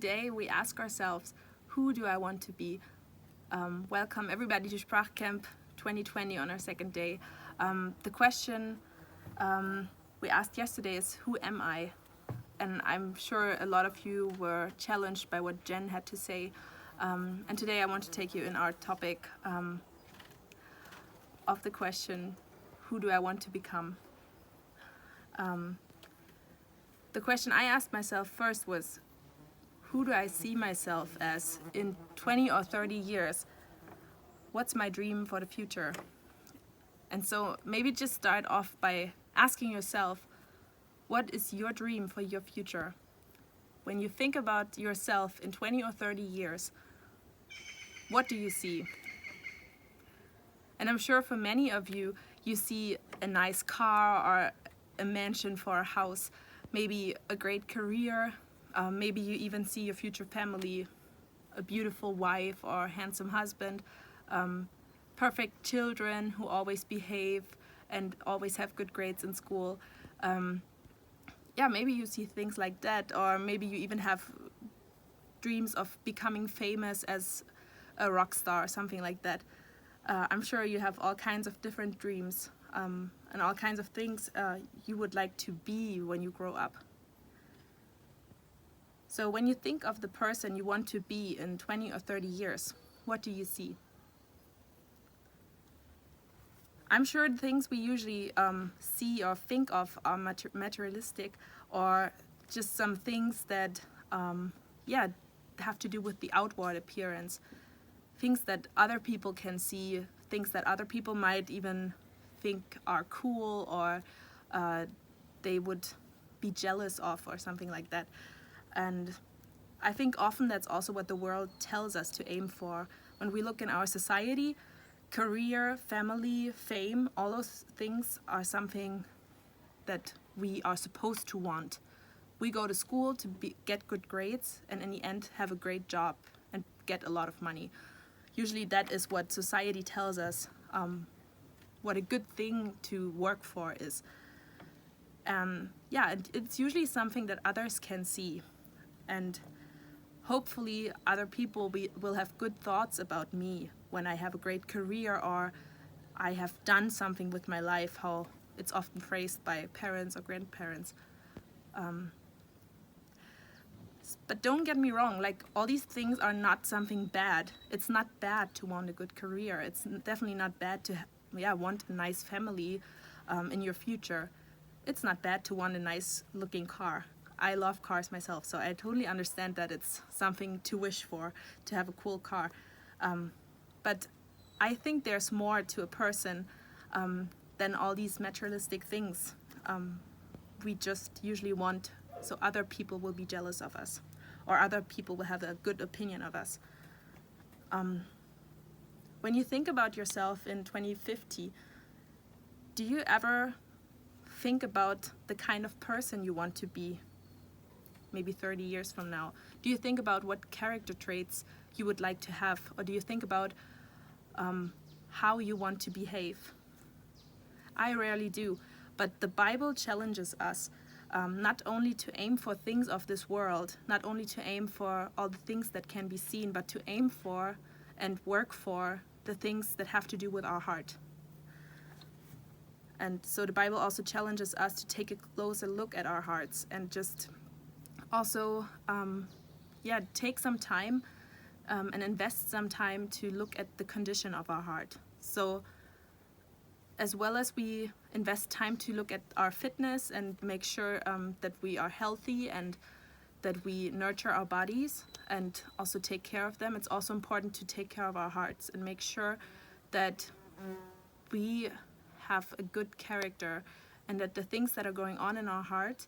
today we ask ourselves, who do I want to be? Welcome everybody to Sprachcamp 2020 on our second day. The question we asked yesterday is, who am I? And I'm sure a lot of you were challenged by what Jen had to say. And today I want to take you in our topic of the question, who do I want to become? The question I asked myself first was, who do I see myself as in 20 or 30 years? What's my dream for the future? And so maybe just start off by asking yourself, what is your dream for your future? When you think about yourself in 20 or 30 years, what do you see? And I'm sure for many of you, you see a nice car or a mansion for a house, maybe a great career, maybe you even see your future family, a beautiful wife or handsome husband, perfect children who always behave and always have good grades in school. Maybe you see things like that, or maybe you even have dreams of becoming famous as a rock star or something like that. I'm sure you have all kinds of different dreams and all kinds of things you would like to be when you grow up. So when you think of the person you want to be in 20 or 30 years, what do you see? I'm sure the things we usually see or think of are materialistic, or just some things that have to do with the outward appearance. Things that other people can see, things that other people might even think are cool, or they would be jealous of, or something like that. And I think often that's also what the world tells us to aim for. When we look in our society, career, family, fame, all those things are something that we are supposed to want. We go to school to get good grades and in the end have a great job and get a lot of money. Usually that is what society tells us, what a good thing to work for is. It's usually something that others can see. And hopefully other people will have good thoughts about me when I have a great career or I have done something with my life, how it's often phrased by parents or grandparents. But don't get me wrong, like, all these things are not something bad. It's not bad to want a good career. It's definitely not bad to want a nice family in your future. It's not bad to want a nice looking car. I love cars myself, so I totally understand that it's something to wish for, to have a cool car. But I think there's more to a person than all these materialistic things we just usually want so other people will be jealous of us, or other people will have a good opinion of us. When you think about yourself in 2050, do you ever think about the kind of person you want to be maybe 30 years from now? Do you think about what character traits you would like to have, or do you think about how you want to behave? I rarely do, but the Bible challenges us not only to aim for things of this world, not only to aim for all the things that can be seen, but to aim for and work for the things that have to do with our heart. And so the Bible also challenges us to take a closer look at our hearts and just also take some time and invest some time to look at the condition of our heart. So as well as we invest time to look at our fitness and make sure that we are healthy and that we nurture our bodies and also take care of them, it's also important to take care of our hearts and make sure that we have a good character and that the things that are going on in our heart,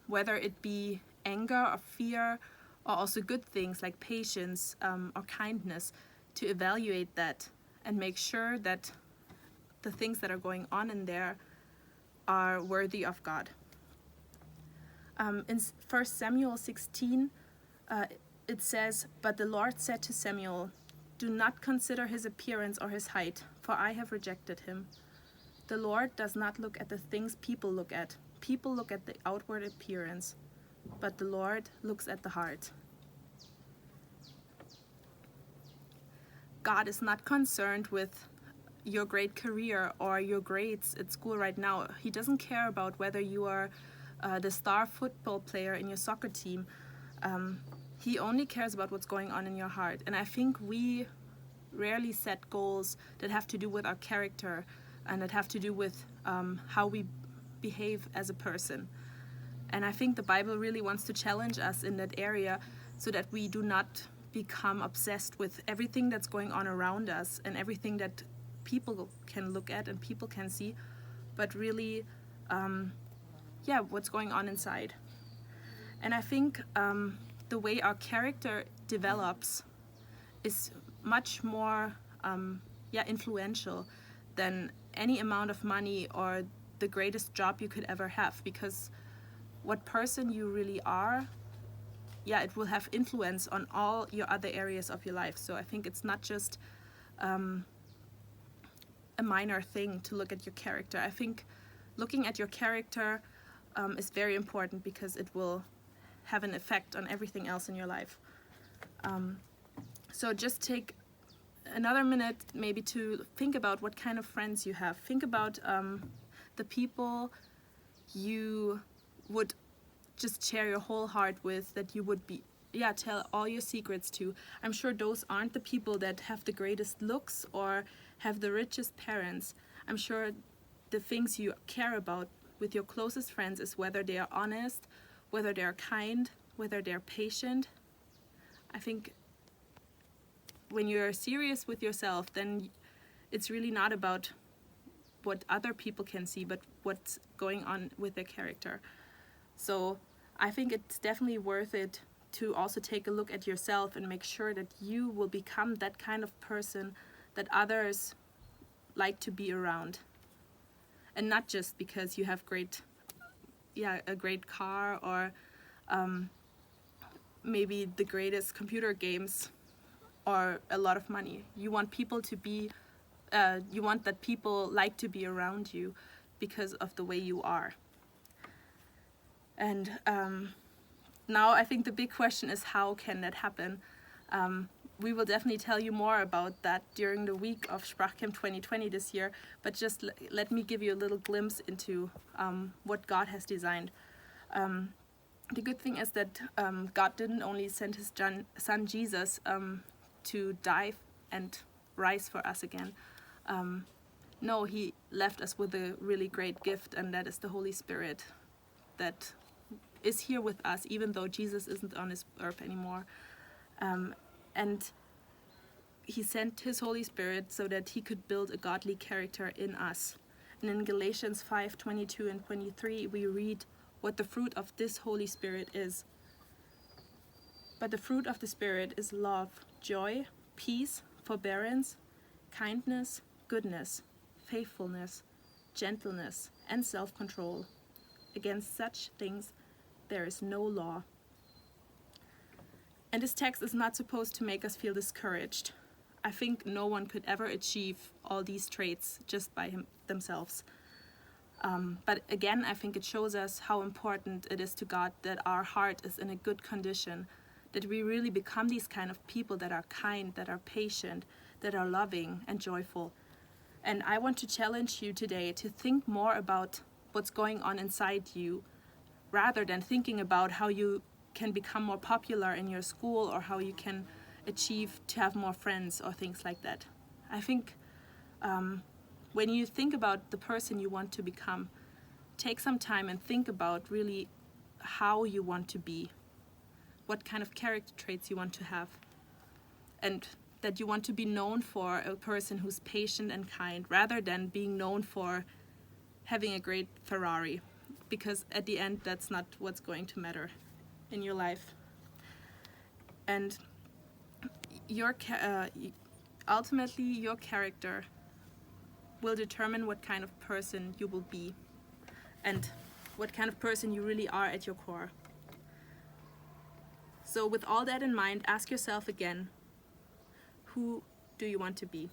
whether it be anger or fear, or also good things like patience or kindness, to evaluate that and make sure that the things that are going on in there are worthy of God. In 1 Samuel 16, it says, "But the Lord said to Samuel, 'Do not consider his appearance or his height, for I have rejected him.' The Lord does not look at the things people look at. People look at the outward appearance. but the Lord looks at the heart. God is not concerned with your great career or your grades at school right now. He doesn't care about whether you are the star football player in your soccer team. He only cares about what's going on in your heart. And I think we rarely set goals that have to do with our character and that have to do with how we behave as a person. And I think the Bible really wants to challenge us in that area so that we do not become obsessed with everything that's going on around us and everything that people can look at and people can see, but really, what's going on inside. And I think the way our character develops is much more influential than any amount of money or the greatest job you could ever have, because what person you really are, it will have influence on all your other areas of your life. So I think it's not just a minor thing to look at your character. I think looking at your character is very important because it will have an effect on everything else in your life. So just take another minute maybe to think about what kind of friends you have. Think about the people you would just share your whole heart with, that you would tell all your secrets to. I'm sure those aren't the people that have the greatest looks or have the richest parents. I'm sure the things you care about with your closest friends is whether they are honest, whether they are kind, whether they're patient. I think when you're serious with yourself, then it's really not about what other people can see, but what's going on with their character. So I think it's definitely worth it to also take a look at yourself and make sure that you will become that kind of person that others like to be around. And not just because you have a great car or maybe the greatest computer games or a lot of money. You want people to be, you want that people like to be around you because of the way you are. And now I think the big question is, how can that happen? We will definitely tell you more about that during the week of Sprachcamp 2020 this year, but just let me give you a little glimpse into what God has designed. The good thing is that God didn't only send his son Jesus to die and rise for us again. No, he left us with a really great gift, and that is the Holy Spirit that is here with us, even though Jesus isn't on this earth anymore. And he sent his Holy Spirit so that he could build a godly character in us. And in Galatians 5:22 and 23, we read what the fruit of this Holy Spirit is. But the fruit of the Spirit is love, joy, peace, forbearance, kindness, goodness, faithfulness, gentleness, and self-control. Against such things there is no law. And this text is not supposed to make us feel discouraged. I think no one could ever achieve all these traits just by themselves. But again, I think it shows us how important it is to God that our heart is in a good condition, that we really become these kind of people that are kind, that are patient, that are loving and joyful. And I want to challenge you today to think more about what's going on inside you, rather than thinking about how you can become more popular in your school or how you can achieve to have more friends or things like that. I think when you think about the person you want to become, take some time and think about really how you want to be, what kind of character traits you want to have, and that you want to be known for a person who's patient and kind, rather than being known for having a great Ferrari, because at the end that's not what's going to matter in your life. And ultimately your character will determine what kind of person you will be and what kind of person you really are at your core. So with all that in mind, ask yourself again, who do you want to be?